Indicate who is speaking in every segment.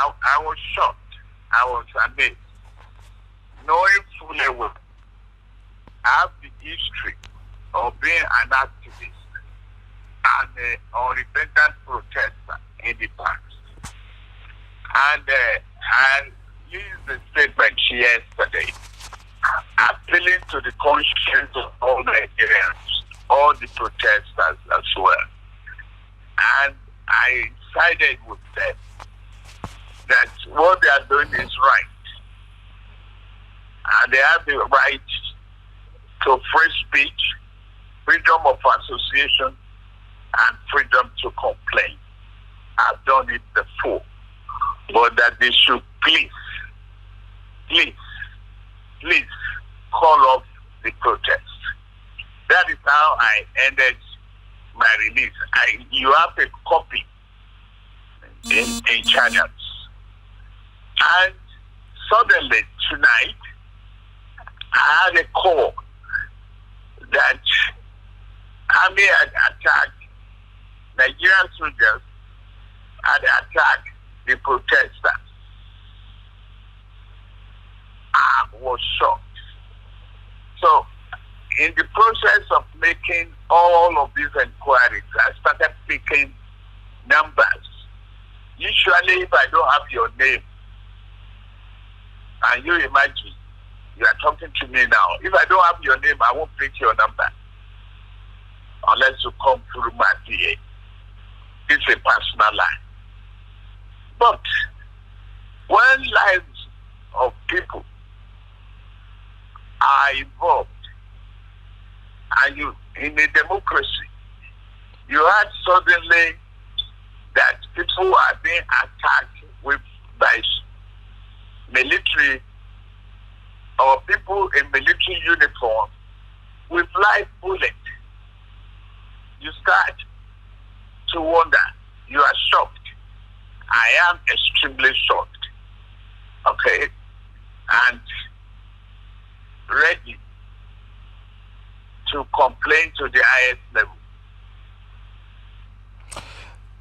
Speaker 1: I was shocked. I was amazed. Knowing fully well, I have the history of being an activist and an unrepentant protester in the past. And I used the statement yesterday, appealing to the conscience of all Nigerians, all the protesters as well. And I sided with them that what they are doing is right. And they have the right to free speech, freedom of association, and freedom to complain. I've done it before. But that they should please call off the protest. That is how I ended my release. You have a copy in channels. And suddenly tonight, I had a call that army had attacked Nigerian soldiers, had attacked the protesters. I was shocked. So, in the process of making all of these inquiries, I started picking numbers. Usually, if I don't have your name, and you imagine, you are talking to me now. If I don't have your name, I won't pick your number unless you come through my PA. It's a personal line. But when lives of people are involved, and you in a democracy, you had suddenly that people are being attacked by military or people in military uniform with live bullets. You start to wonder. You are shocked. I am extremely shocked. Okay? And ready to complain to the highest level.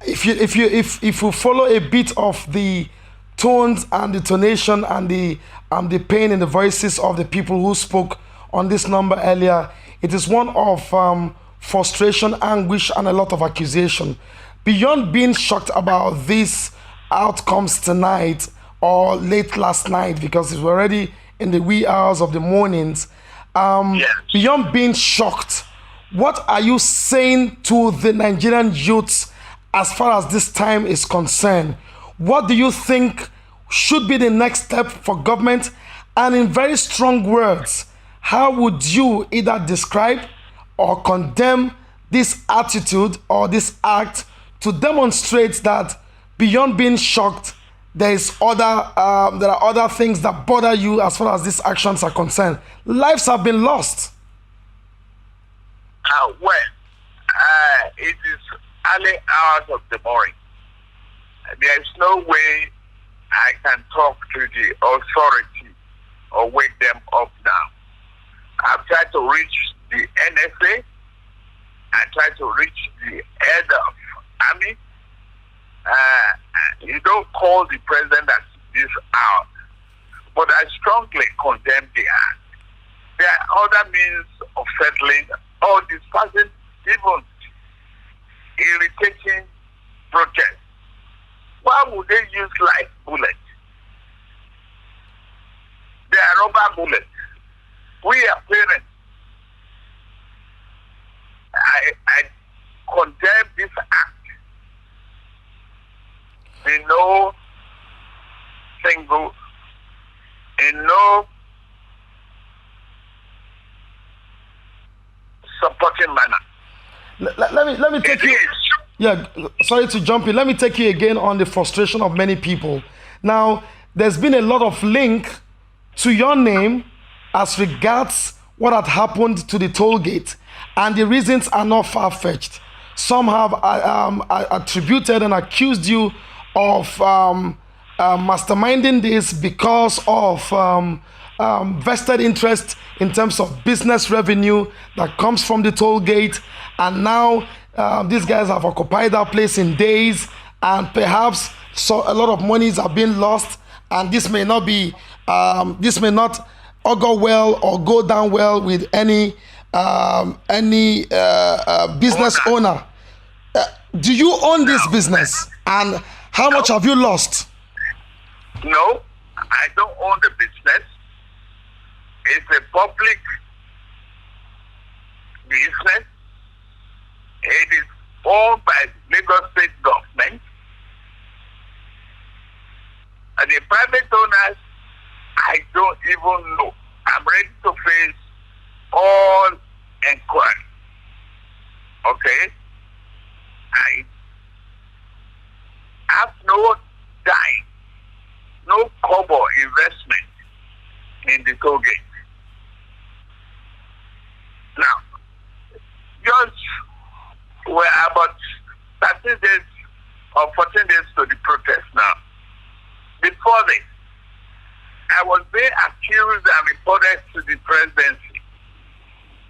Speaker 2: If you follow a bit of the tones and the tonation and the pain in the voices of the people who spoke on this number earlier, it is one of frustration, anguish, and a lot of accusation. Beyond being shocked about these outcomes tonight or late last night, because it's already in the wee hours of the mornings,
Speaker 1: Yes.
Speaker 2: beyond being shocked, what are you saying to the Nigerian youths as far as this time is concerned? What do you think should be the next step for government? And in very strong words, how would you either describe or condemn this attitude or this act to demonstrate that beyond being shocked, there are other things that bother you as far as these actions are concerned? Lives have been lost.
Speaker 1: It is early hours of the morning. There is no way I can talk to the authority or wake them up now. I've tried to reach the NSA. I tried to reach the head of army. You don't call the president at this hour. But I strongly condemn the act. There are other means of settling or discussing even irritating protests. Why would they use live bullets? They are rubber bullets. We are parents. I condemn this act. In no supporting manner.
Speaker 2: Let me take you. Yeah, sorry to jump in. Let me take you again on the frustration of many people. Now, there's been a lot of link to your name as regards what had happened to the toll gate, and the reasons are not far-fetched. Some have attributed and accused you of masterminding this because of vested interest in terms of business revenue that comes from the toll gate, and now these guys have occupied that place in days and perhaps so a lot of monies are being lost, and this may not be this may not augur well or go down well with any business owner. Do you own this business, and how much have you lost?
Speaker 1: No, I don't own the business. It's a public business. It is owned by Lagos State government. And the private owners, I don't even know. I'm ready to face all inquiry. Okay? I have no dime, no kobo investment in the toll gate. Now, just we're about 13 days or 14 days to the protest now. Before this, I was being accused and reported to the presidency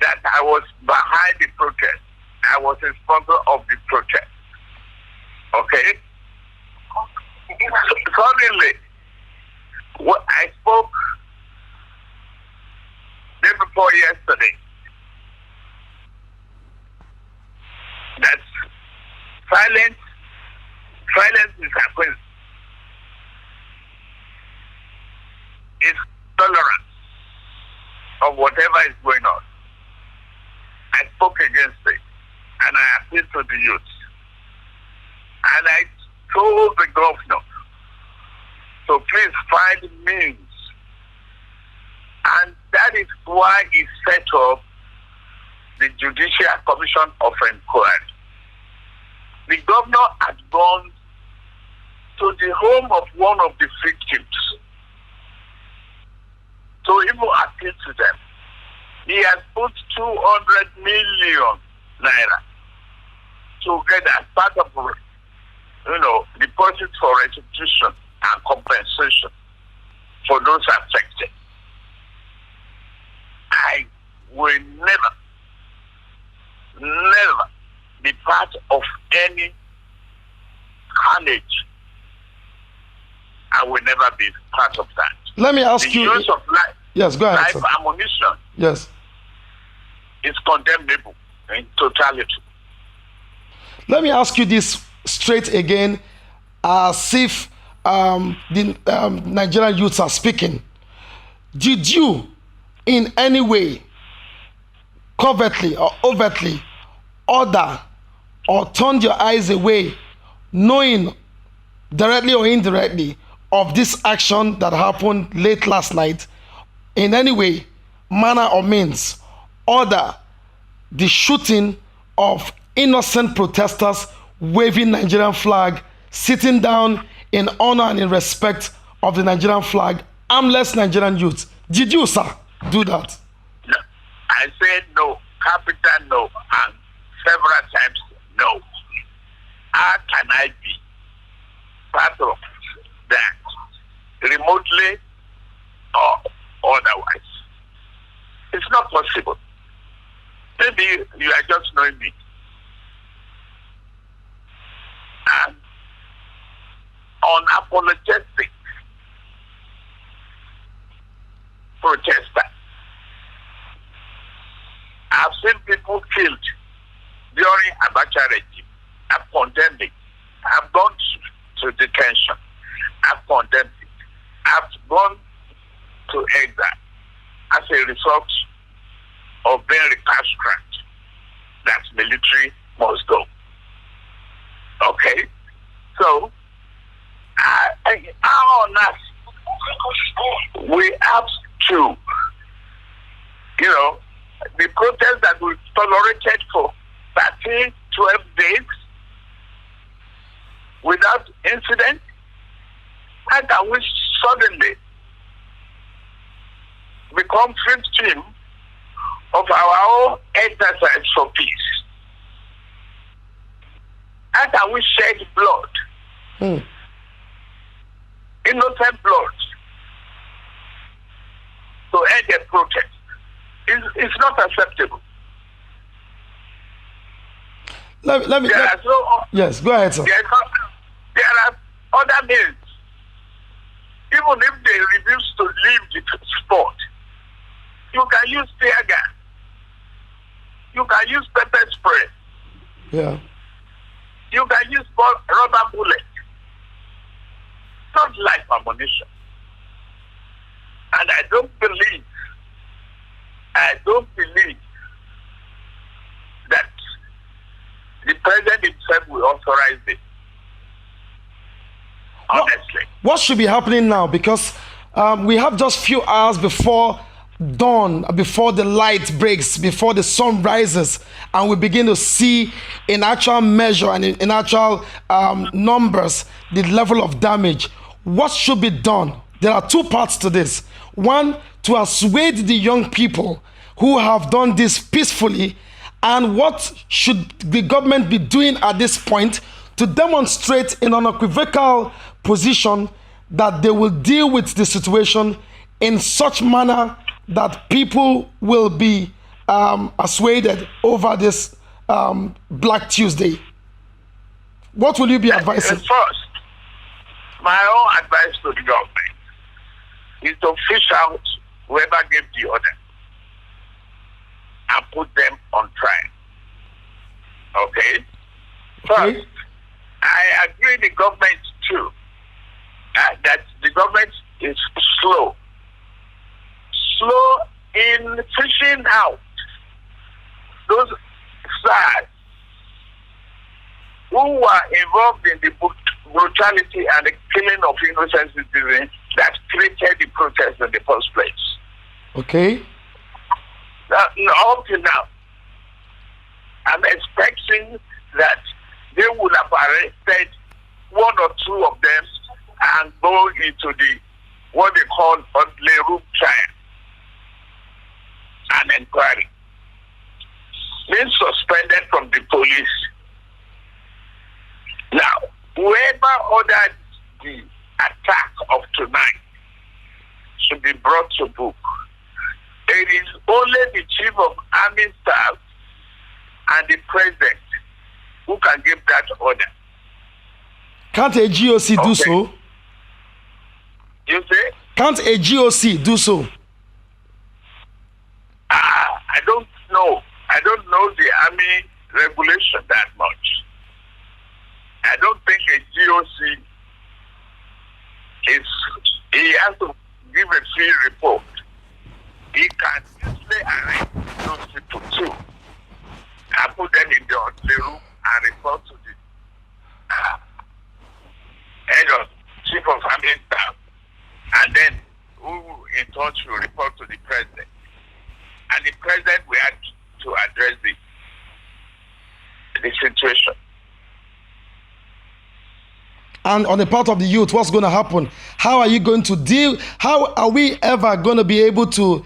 Speaker 1: that I was behind the protest. I was a sponsor of the protest. Okay? Suddenly, I spoke day before yesterday that silence is happening. It's tolerance of whatever is going on. I spoke against it, and I appealed to the youth. And I told the governor to please find means. And that is why he set up the Judicial Commission of Inquiry. The governor had gone to the home of one of the victims to even appeal to them. He has put 200 million naira together as part of, deposits for restitution and compensation for those affected. I will never be part of any carnage. I will never be part of that.
Speaker 2: Let me ask
Speaker 1: the
Speaker 2: you.
Speaker 1: Use of life,
Speaker 2: yes, go ahead.
Speaker 1: Life ammunition.
Speaker 2: Yes.
Speaker 1: Is condemnable in totality.
Speaker 2: Let me ask you this straight again, as if the Nigerian youths are speaking. Did you, in any way, covertly or overtly, order or turn your eyes away, knowing directly or indirectly of this action that happened late last night, in any way, manner or means, order the shooting of innocent protesters waving Nigerian flag, sitting down in honor and in respect of the Nigerian flag, armless Nigerian youth? Did you, sir, do that?
Speaker 1: No. I said no, capital no, and several times no. How can I be part of that, remotely or otherwise? It's not possible. Maybe you are just knowing me. And unapologetic protester. I've seen people killed during Abacha regime. I've condemned it. I've gone to detention. I've condemned it. I've gone to exile as a result of being recalcitrant. That military must go. Okay? So, on us, we have to, the protest that we tolerated for 13, 12 days without incident, and that we suddenly become victim of our own exercise for peace. And that we shed blood. Innocent blood to end the protest. It's not acceptable.
Speaker 2: Yes, go ahead, sir.
Speaker 1: There are other means. Even if they refuse to leave the spot, you can use tear gas. You can use pepper spray.
Speaker 2: Yeah.
Speaker 1: You can use rubber bullets. Not life ammunition. And I don't believe that the president himself will authorize it. Honestly.
Speaker 2: What should be happening now? Because we have just few hours before dawn, before the light breaks, before the sun rises, and we begin to see in actual measure and in actual numbers the level of damage. What should be done? There are two parts to this. One, to assuage the young people who have done this peacefully, and what should the government be doing at this point to demonstrate in an unequivocal position that they will deal with the situation in such manner that people will be assuaded over this Black Tuesday. What will you be advising?
Speaker 1: First, my own advice to the government is to fish out whoever gave the order and put them on trial. Okay? First, I agree the government too, that the government is slow in fishing out those SARS who were involved in the brutality and the killing of innocent citizens that created the protest in the first place.
Speaker 2: Okay.
Speaker 1: Up to now, I'm expecting that they would have arrested one or two of them and go into what they call a room trial and inquiry. Being suspended from the police. Now, whoever ordered the attack of tonight should be brought to book. It is only the chief of army staff and the president who can give that order.
Speaker 2: Can't a GOC do so?
Speaker 1: You say?
Speaker 2: Can't a GOC do so?
Speaker 1: I don't know. I don't know the army regulation that much. I don't think a GOC he has to give a free report. He can easily arrest those people too and put them in the room and report to the head of chief of army staff, and then who in turn will report to the president. And the president will have to address the situation.
Speaker 2: And on the part of the youth, what's going to happen? How are you going to deal? How are we ever going to be able to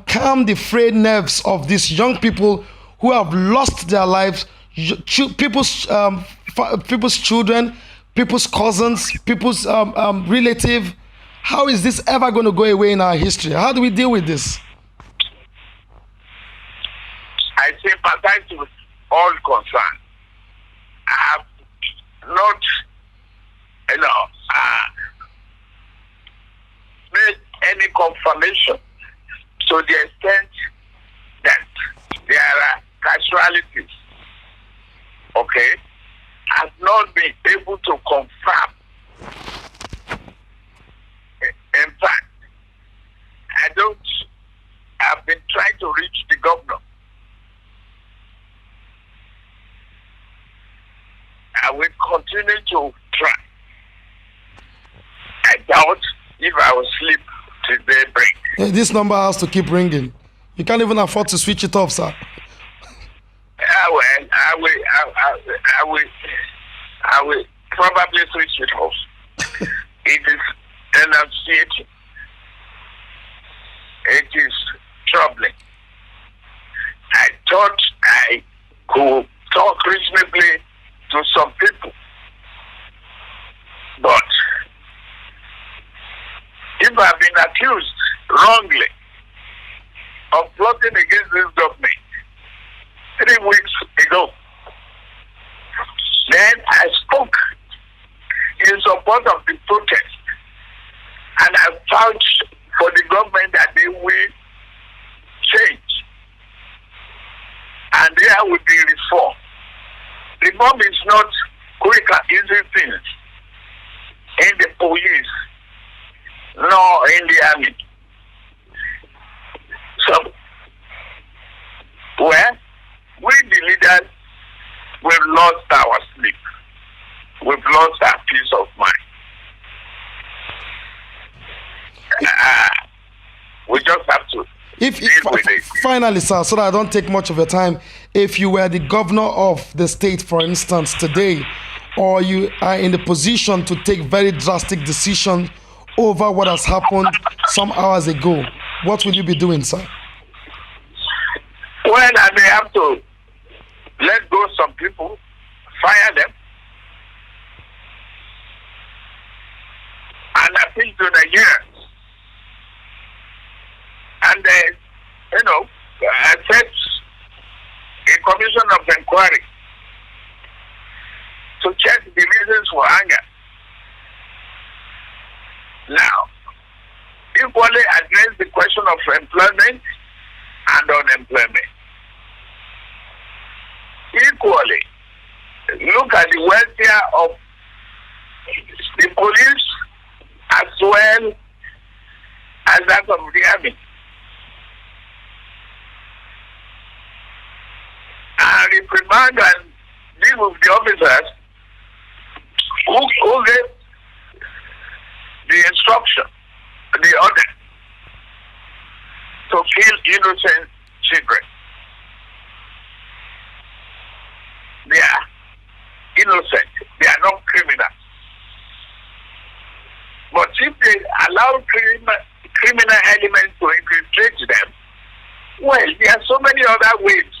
Speaker 2: calm the frayed nerves of these young people who have lost their lives, people's children, people's cousins, people's relative? How is this ever going to go away in our history? How do we deal with this?
Speaker 1: I sympathize with all concerned. I have not, made any confirmation to the extent that there are casualties. Okay? I've not been able to confirm. In fact, I've been trying to reach the governor. I will continue to try. I doubt if I will sleep till daybreak.
Speaker 2: Yeah, this number has to keep ringing. You can't even afford to switch it off, sir.
Speaker 1: I will probably switch it off. It is enunciating. It is troubling. I thought I could talk reasonably to some people, but if I've been accused wrongly of plotting against this government 3 weeks ago, then I spoke in support of the protest. And I vouch for the government that they will change. And there will be reform. Reform is not quick and easy things in the police, nor in the army. So, well, we the leaders, we've lost our sleep. We've lost our peace of mind. We just have to deal with it.
Speaker 2: Finally, sir, so that I don't take much of your time, if you were the governor of the state, for instance, today, or you are in the position to take very drastic decisions over what has happened some hours ago, what will you be doing, sir?
Speaker 1: Well, I may have to let go some people, fire them, and appeal to Nigerians. And, I set a commission of inquiry to check the reasons for anger. Now, equally address the question of employment and unemployment. Equally, look at the welfare of the police as well as that of the army. And reprimand and deal with the officers who gave the instruction, the order to kill innocent children. They are innocent. They are not criminals. But if they allow criminal elements to infiltrate them, well, there are so many other ways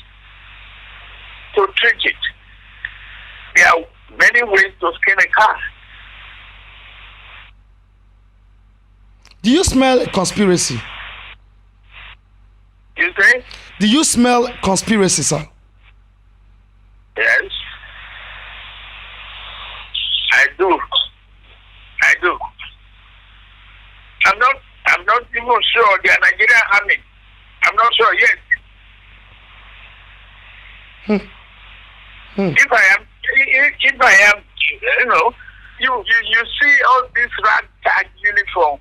Speaker 1: to treat it. There are many ways to skin a cat.
Speaker 2: Do you smell a conspiracy?
Speaker 1: You say?
Speaker 2: Do you smell conspiracy, sir?
Speaker 1: Yes. I do. I'm not even sure they are Nigerian army. I'm not sure yet. If I am, you see all this ragtag uniform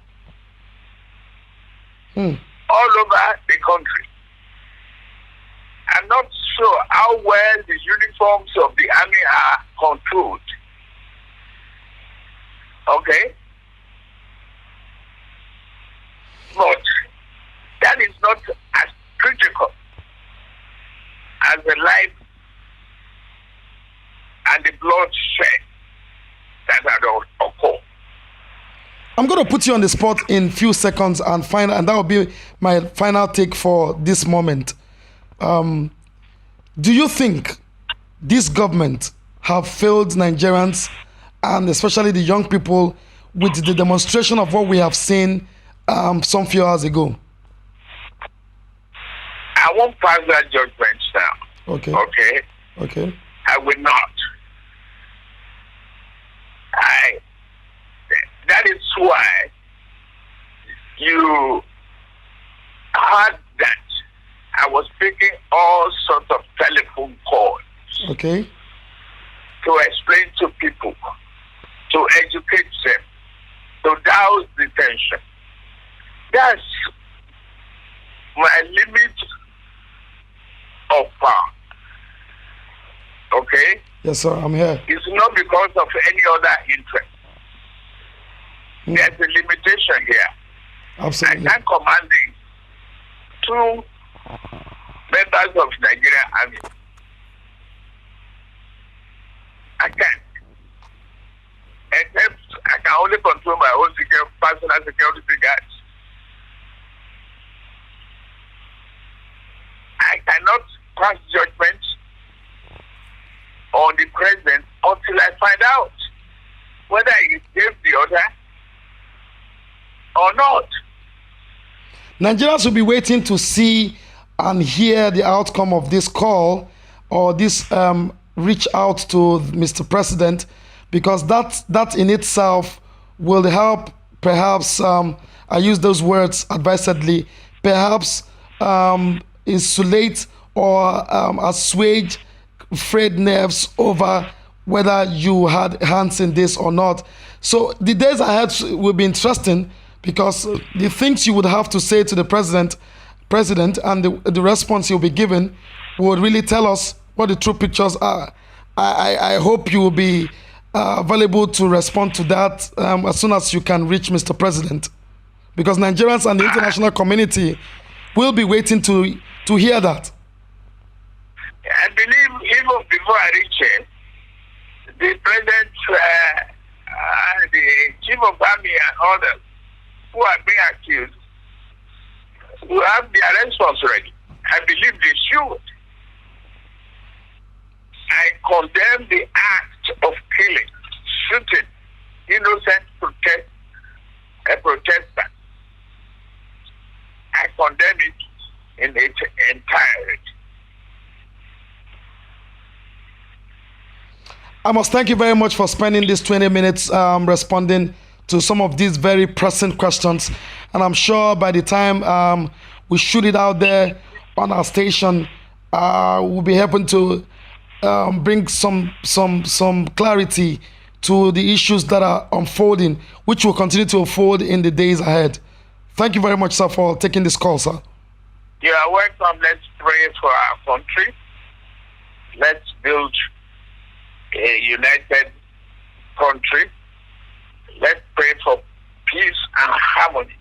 Speaker 1: all over the country. I'm not sure how well the uniforms of the army are controlled. Okay? But that is not as critical as the life and the bloodshed that had occurred.
Speaker 2: I'm going to put you on the spot in few seconds and that will be my final take for this moment. Do you think this government have failed Nigerians and especially the young people with the demonstration of what we have seen some few hours ago?
Speaker 1: I won't pass that judgment now.
Speaker 2: Okay. I
Speaker 1: will not. That is why you heard that I was making all sorts of telephone calls.
Speaker 2: Okay.
Speaker 1: To explain to people, to educate them, to douse the tension. That's my limit of power. Okay?
Speaker 2: Yes, sir, I'm here.
Speaker 1: It's not because of any other interest. There's a limitation here.
Speaker 2: Absolutely.
Speaker 1: I can't command the 2 members of Nigerian army. I can't. Except I can only control my own personal security guards. I cannot pass judgment on the president until I find out whether he gave the order or not.
Speaker 2: Nigerians will be waiting to see and hear the outcome of this call or this reach out to Mr. President. because that in itself will help, perhaps, I use those words advisedly, perhaps insulate or assuage frayed nerves over whether you had hands in this or not. So the days ahead will be interesting, because the things you would have to say to the president and the response you'll be given would really tell us what the true pictures are. I hope you will be available to respond to that as soon as you can reach Mr. President, because Nigerians and the international community will be waiting to hear that.
Speaker 1: I believe even before I reach it, the president, the chief of army and others who are being accused will have their response ready. I believe they should. I condemn the act of killing, shooting innocent protesters. I condemn it in its entirety.
Speaker 2: I must thank you very much for spending these 20 minutes responding to some of these very pressing questions. And I'm sure by the time we shoot it out there on our station, we'll be able to bring some clarity to the issues that are unfolding, which will continue to unfold in the days ahead. Thank you very much, sir, for taking this call, sir.
Speaker 1: You are welcome. Let's pray for our country. Let's build a united country. Let's pray for peace and harmony